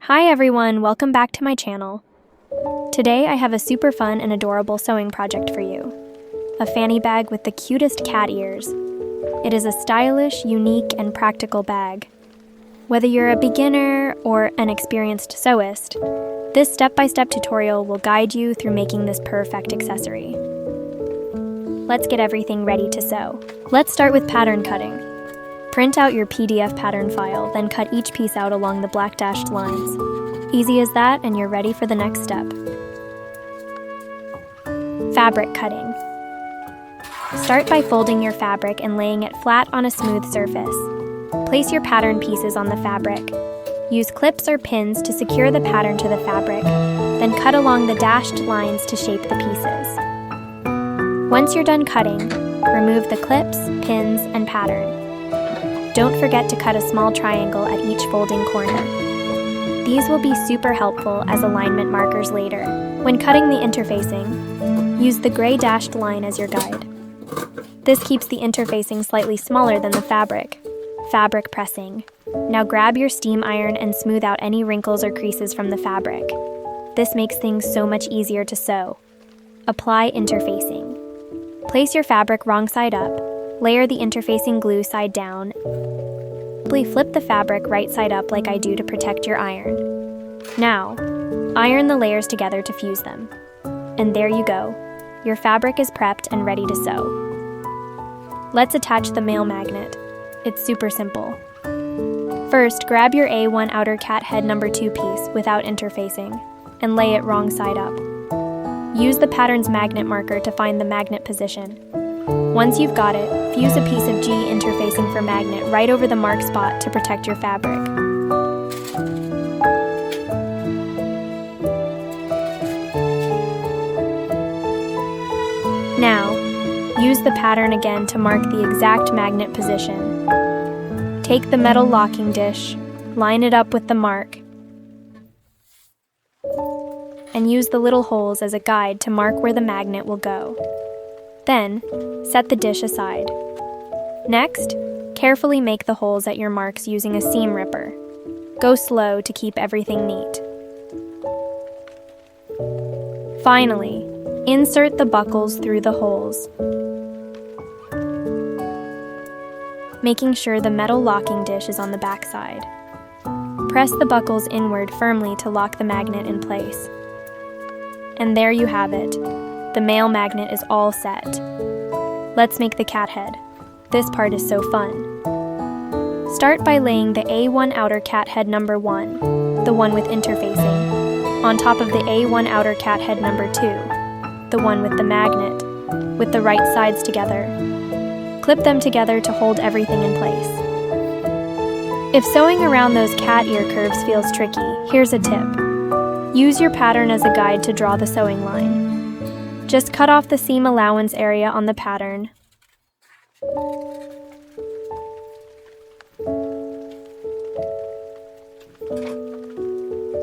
Hi everyone, welcome back to my channel. Today I have a super fun and adorable sewing project for you. A fanny bag with the cutest cat ears. It is a stylish, unique, and practical bag. Whether you're a beginner or an experienced sewist, this step-by-step tutorial will guide you through making this perfect accessory. Let's get everything ready to sew. Let's start with pattern cutting. Print out your PDF pattern file, then cut each piece out along the black dashed lines. Easy as that, and you're ready for the next step. Fabric cutting. Start by folding your fabric and laying it flat on a smooth surface. Place your pattern pieces on the fabric. Use clips or pins to secure the pattern to the fabric, then cut along the dashed lines to shape the pieces. Once you're done cutting, remove the clips, pins, and pattern. Don't forget to cut a small triangle at each folding corner. These will be super helpful as alignment markers later. When cutting the interfacing, use the gray dashed line as your guide. This keeps the interfacing slightly smaller than the fabric. Fabric pressing. Now grab your steam iron and smooth out any wrinkles or creases from the fabric. This makes things so much easier to sew. Apply interfacing. Place your fabric wrong side up. Layer the interfacing glue side down. Flip the fabric right side up like I do to protect your iron. Now, iron the layers together to fuse them. And there you go. Your fabric is prepped and ready to sew. Let's attach the male magnet. It's super simple. First, grab your A1 outer cat head number 2 piece without interfacing and lay it wrong side up. Use the pattern's magnet marker to find the magnet position. Once you've got it, fuse a piece of G interfacing for magnet right over the mark spot to protect your fabric. Now, use the pattern again to mark the exact magnet position. Take the metal locking dish, line it up with the mark, and use the little holes as a guide to mark where the magnet will go. Then, set the dish aside. Next, carefully make the holes at your marks using a seam ripper. Go slow to keep everything neat. Finally, insert the buckles through the holes, making sure the metal locking dish is on the back side. Press the buckles inward firmly to lock the magnet in place. And there you have it. The male magnet is all set. Let's make the cat head. This part is so fun. Start by laying the A1 outer cat head number 1, the one with interfacing, on top of the A1 outer cat head number 2, the one with the magnet, with the right sides together. Clip them together to hold everything in place. If sewing around those cat ear curves feels tricky, here's a tip. Use your pattern as a guide to draw the sewing line. Just cut off the seam allowance area on the pattern.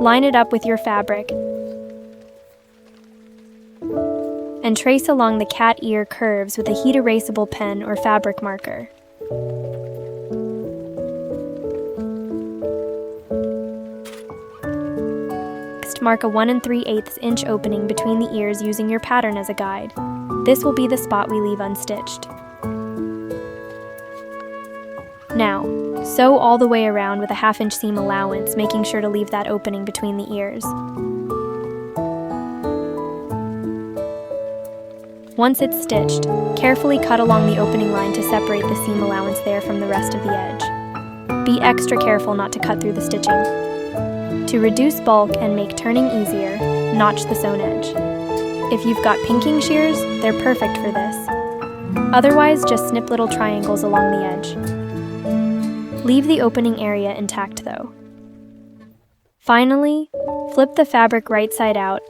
Line it up with your fabric and trace along the cat ear curves with a heat erasable pen or fabric marker. Mark a 1 3/8 inch opening between the ears using your pattern as a guide. This will be the spot we leave unstitched. Now, sew all the way around with a 1/2 inch seam allowance, making sure to leave that opening between the ears. Once it's stitched, carefully cut along the opening line to separate the seam allowance there from the rest of the edge. Be extra careful not to cut through the stitching. To reduce bulk and make turning easier, notch the sewn edge. If you've got pinking shears, they're perfect for this. Otherwise, just snip little triangles along the edge. Leave the opening area intact though. Finally, flip the fabric right side out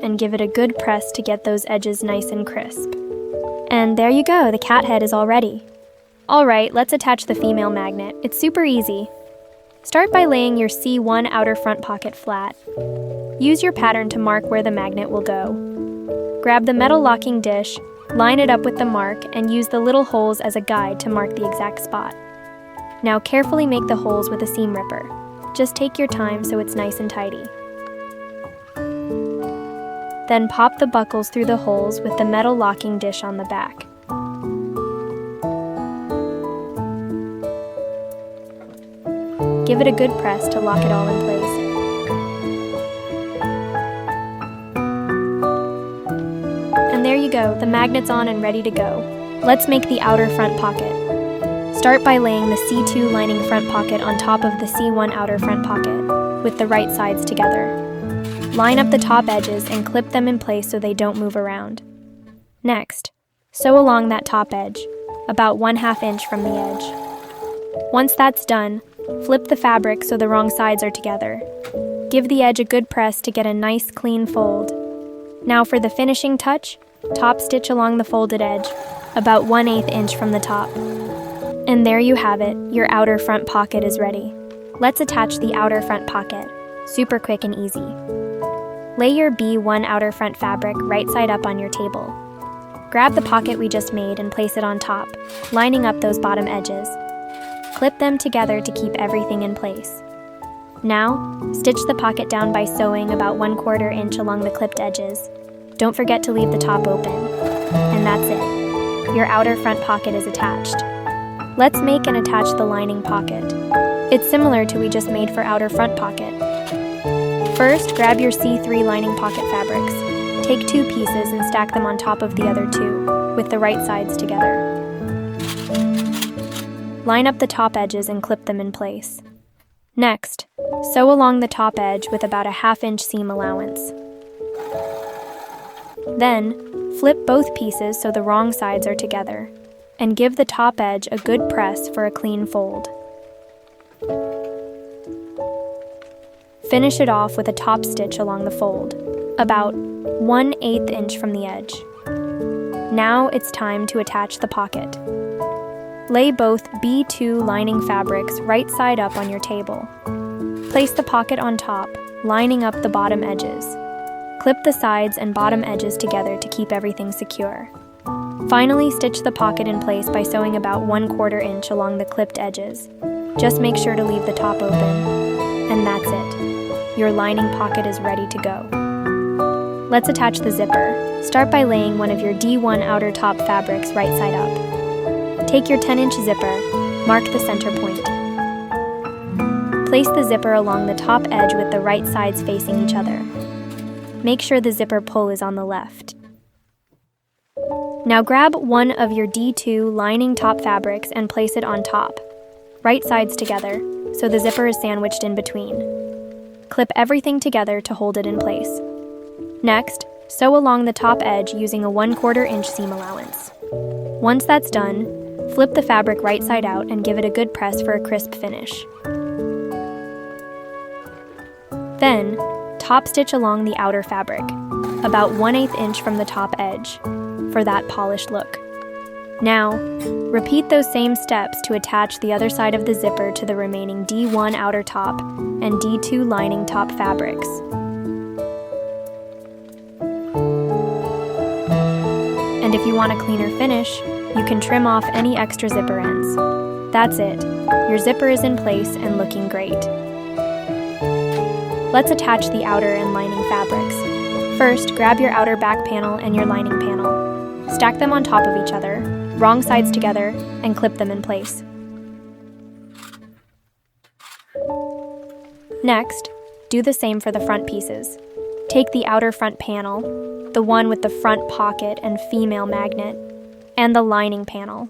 and give it a good press to get those edges nice and crisp. And there you go, the cat head is all ready. Alright, let's attach the female magnet. It's super easy. Start by laying your C1 outer front pocket flat. Use your pattern to mark where the magnet will go. Grab the metal locking dish, line it up with the mark, and use the little holes as a guide to mark the exact spot. Now carefully make the holes with a seam ripper. Just take your time so it's nice and tidy. Then pop the buckles through the holes with the metal locking dish on the back. Give it a good press to lock it all in place. And there you go, the magnet's on and ready to go. Let's make the outer front pocket. Start by laying the C2 lining front pocket on top of the C1 outer front pocket, with the right sides together. Line up the top edges and clip them in place so they don't move around. Next, sew along that top edge, about 1/2 inch from the edge. Once that's done, flip the fabric so the wrong sides are together. Give the edge a good press to get a nice clean fold. Now for the finishing touch, top stitch along the folded edge, about 1/8 inch from the top. And there you have it, your outer front pocket is ready. Let's attach the outer front pocket. Super quick and easy. Lay your B1 outer front fabric right side up on your table. Grab the pocket we just made and place it on top, lining up those bottom edges. Clip them together to keep everything in place. Now, stitch the pocket down by sewing about 1/4 inch along the clipped edges. Don't forget to leave the top open. And that's it. Your outer front pocket is attached. Let's make and attach the lining pocket. It's similar to we just made for outer front pocket. First, grab your C3 lining pocket fabrics. Take 2 pieces and stack them on top of the other 2, with the right sides together. Line up the top edges and clip them in place. Next, sew along the top edge with about a 1/2 inch seam allowance. Then, flip both pieces so the wrong sides are together, and give the top edge a good press for a clean fold. Finish it off with a top stitch along the fold, about 1/8 inch from the edge. Now it's time to attach the pocket. Lay both B2 lining fabrics right side up on your table. Place the pocket on top, lining up the bottom edges. Clip the sides and bottom edges together to keep everything secure. Finally, stitch the pocket in place by sewing about 1/4 inch along the clipped edges. Just make sure to leave the top open. And that's it. Your lining pocket is ready to go. Let's attach the zipper. Start by laying one of your D1 outer top fabrics right side up. Take your 10-inch zipper, mark the center point. Place the zipper along the top edge with the right sides facing each other. Make sure the zipper pull is on the left. Now grab one of your D2 lining top fabrics and place it on top, right sides together, so the zipper is sandwiched in between. Clip everything together to hold it in place. Next, sew along the top edge using a 1/4 inch seam allowance. Once that's done, flip the fabric right side out and give it a good press for a crisp finish. Then, top stitch along the outer fabric, about 1/8 inch from the top edge, for that polished look. Now, repeat those same steps to attach the other side of the zipper to the remaining D1 outer top and D2 lining top fabrics. And if you want a cleaner finish, you can trim off any extra zipper ends. That's it. Your zipper is in place and looking great. Let's attach the outer and lining fabrics. First, grab your outer back panel and your lining panel. Stack them on top of each other, wrong sides together, and clip them in place. Next, do the same for the front pieces. Take the outer front panel, the one with the front pocket and female magnet, and the lining panel.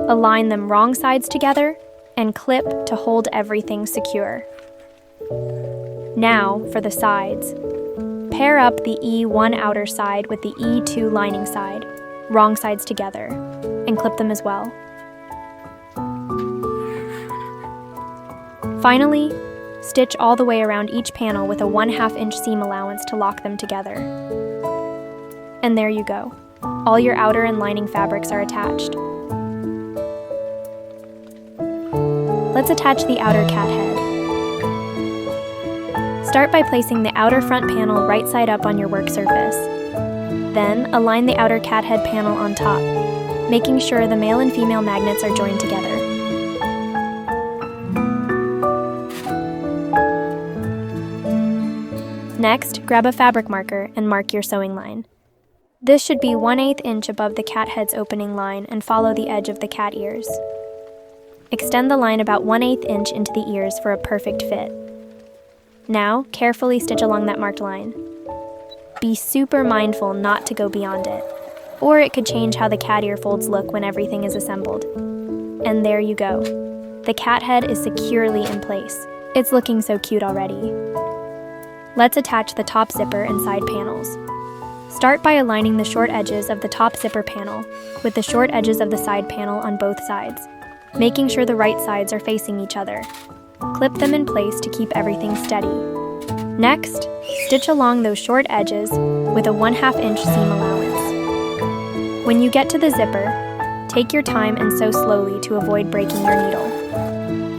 Align them wrong sides together and clip to hold everything secure. Now, for the sides. Pair up the E1 outer side with the E2 lining side, wrong sides together, and clip them as well. Finally, stitch all the way around each panel with a 1/2 inch seam allowance to lock them together. And there you go. All your outer and lining fabrics are attached. Let's attach the outer cat head. Start by placing the outer front panel right side up on your work surface. Then, align the outer cat head panel on top, making sure the male and female magnets are joined together. Next, grab a fabric marker and mark your sewing line. This should be 1/8 inch above the cat head's opening line and follow the edge of the cat ears. Extend the line about 1/8 inch into the ears for a perfect fit. Now, carefully stitch along that marked line. Be super mindful not to go beyond it, or it could change how the cat ear folds look when everything is assembled. And there you go. The cat head is securely in place. It's looking so cute already. Let's attach the top zipper and side panels. Start by aligning the short edges of the top zipper panel with the short edges of the side panel on both sides, making sure the right sides are facing each other. Clip them in place to keep everything steady. Next, stitch along those short edges with a 1/2 inch seam allowance. When you get to the zipper, take your time and sew slowly to avoid breaking your needle.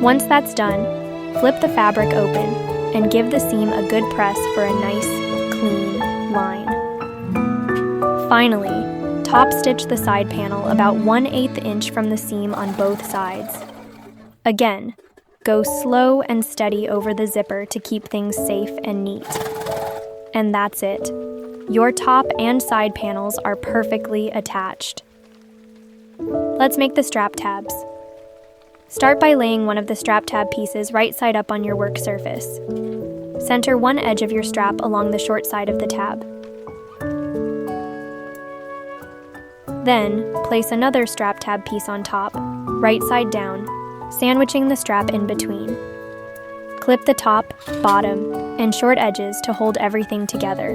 Once that's done, flip the fabric open and give the seam a good press for a nice, clean line. Finally, top stitch the side panel about 1/8 inch from the seam on both sides. Again, go slow and steady over the zipper to keep things safe and neat. And that's it. Your top and side panels are perfectly attached. Let's make the strap tabs. Start by laying one of the strap tab pieces right side up on your work surface. Center one edge of your strap along the short side of the tab. Then, place another strap tab piece on top, right side down, sandwiching the strap in between. Clip the top, bottom, and short edges to hold everything together.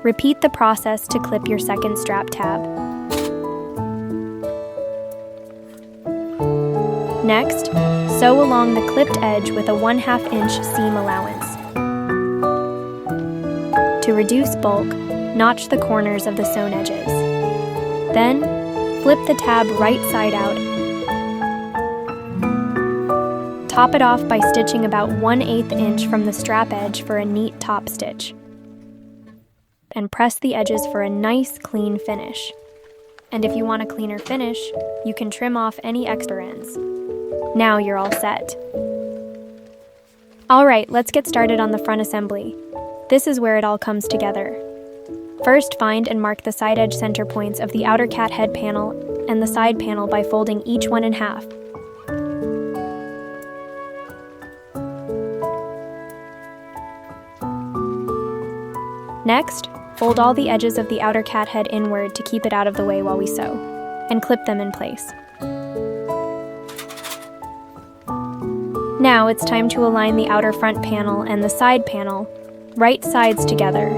Repeat the process to clip your second strap tab. Next, sew along the clipped edge with a 1/2 inch seam allowance. To reduce bulk, notch the corners of the sewn edges. Then, flip the tab right side out. Top it off by stitching about 1/8 inch from the strap edge for a neat top stitch. And press the edges for a nice, clean finish. And if you want a cleaner finish, you can trim off any extra ends. Now you're all set. Alright, let's get started on the front assembly. This is where it all comes together. First, find and mark the side edge center points of the outer cat head panel and the side panel by folding each one in half. Next, fold all the edges of the outer cat head inward to keep it out of the way while we sew, and clip them in place. Now it's time to align the outer front panel and the side panel, right sides together.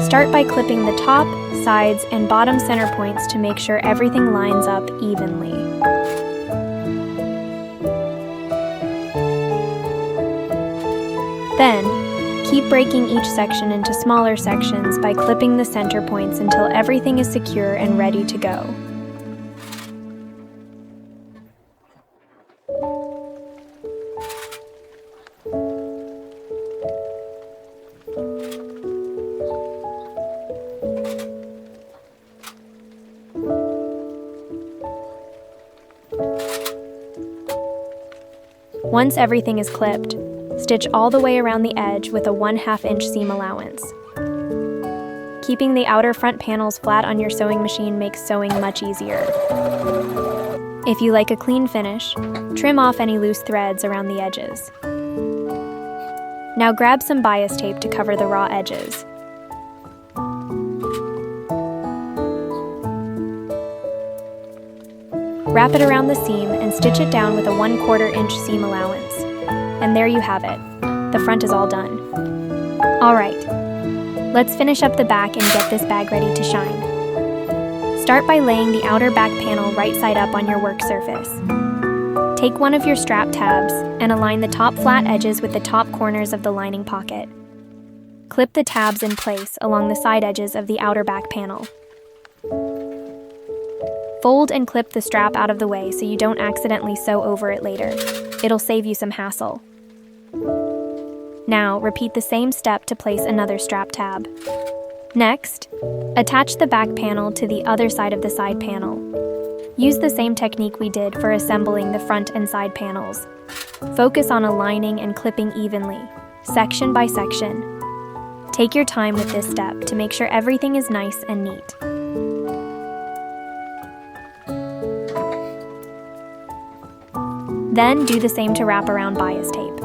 Start by clipping the top, sides, and bottom center points to make sure everything lines up evenly. Then, keep breaking each section into smaller sections by clipping the center points until everything is secure and ready to go. Once everything is clipped, stitch all the way around the edge with a 1/2 inch seam allowance. Keeping the outer front panels flat on your sewing machine makes sewing much easier. If you like a clean finish, trim off any loose threads around the edges. Now grab some bias tape to cover the raw edges. Wrap it around the seam and stitch it down with a 1/4 inch seam allowance. And there you have it. The front is all done. Alright, let's finish up the back and get this bag ready to shine. Start by laying the outer back panel right side up on your work surface. Take one of your strap tabs and align the top flat edges with the top corners of the lining pocket. Clip the tabs in place along the side edges of the outer back panel. Fold and clip the strap out of the way so you don't accidentally sew over it later. It'll save you some hassle. Now, repeat the same step to place another strap tab. Next, attach the back panel to the other side of the side panel. Use the same technique we did for assembling the front and side panels. Focus on aligning and clipping evenly, section by section, Take your time with this step to make sure everything is nice and neat. Then do the same to wrap around bias tape.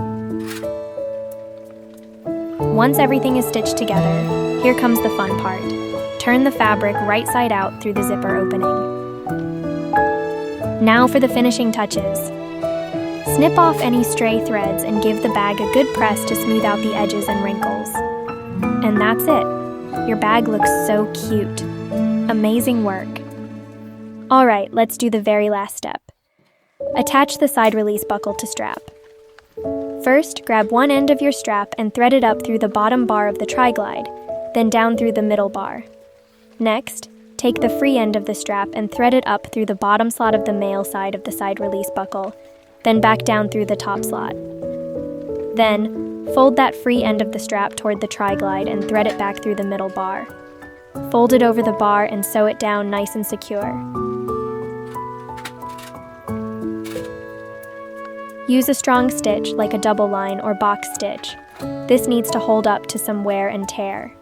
Once everything is stitched together, here comes the fun part. Turn the fabric right side out through the zipper opening. Now for the finishing touches. Snip off any stray threads and give the bag a good press to smooth out the edges and wrinkles. And that's it. Your bag looks so cute. Amazing work. Alright, let's do the very last step. Attach the side release buckle to strap. First, grab one end of your strap and thread it up through the bottom bar of the tri-glide, then down through the middle bar. Next, take the free end of the strap and thread it up through the bottom slot of the male side of the side release buckle, then back down through the top slot. Then, fold that free end of the strap toward the tri-glide and thread it back through the middle bar. Fold it over the bar and sew it down nice and secure. Use a strong stitch like a double line or box stitch. This needs to hold up to some wear and tear.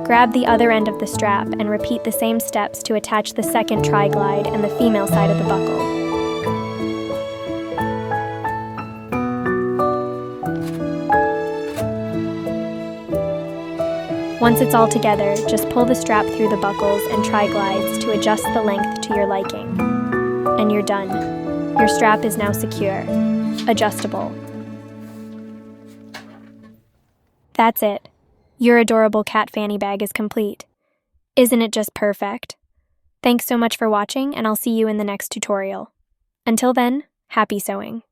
Grab the other end of the strap and repeat the same steps to attach the second tri-glide and the female side of the buckle. Once it's all together, just pull the strap through the buckles and tri-glides to adjust the length to your liking. And you're done. Your strap is now secure, adjustable. That's it. Your adorable cat fanny bag is complete. Isn't it just perfect? Thanks so much for watching, and I'll see you in the next tutorial. Until then, happy sewing.